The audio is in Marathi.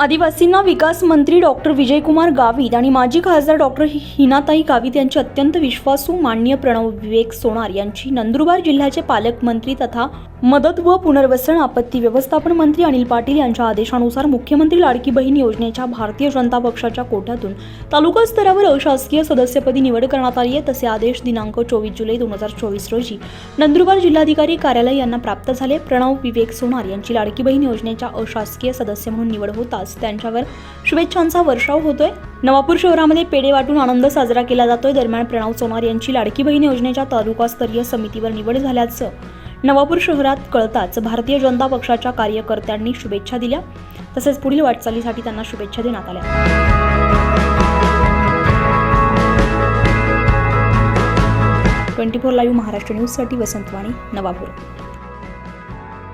आदिवासींना विकास मंत्री डॉक्टर विजयकुमार गावित आणि माजी खासदार डॉक्टर हिनाताई गावित यांचे अत्यंत विश्वासू माननीय प्रणव विवेक सोनार यांची नंदुरबार जिल्ह्याचे पालकमंत्री तथा मदत व पुनर्वसन आपत्ती व्यवस्थापन मंत्री अनिल पाटील यांच्या आदेशानुसार मुख्यमंत्री लाडकी बहीण योजनेच्या भारतीय जनता पक्षाच्या कोट्यातून तालुका स्तरावर अशासकीय सदस्यपदी निवड करण्यात आली आहे। तसे आदेश दिनांक 24 जुलै 2024 रोजी नंदुरबार जिल्हाधिकारी कार्यालय यांना प्राप्त झाले। प्रणव विवेक सोनार यांची लाडकी बहीण योजनेच्या अशासकीय सदस्य म्हणून निवड होताच त्यांच्यावर शुभेच्छांचा वर्षाव होतोय। नवापूर शहरामध्ये पेढे वाटून आनंद साजरा केला जातोय। दरम्यान प्रणव सोनार यांची लाडकी बहीण योजनेच्या तालुकास्तरीय समितीवर निवड झाल्याचं नवापूर शहरात कळताच भारतीय जनता पक्षाच्या कार्यकर्त्यांनी शुभेच्छा दिल्या। तसेच पुढील वाटचालीसाठी त्यांना शुभेच्छा देण्यात आल्या। 24 लाईव्ह महाराष्ट्र न्यूजसाठी वसंत वाणी, नवापूर।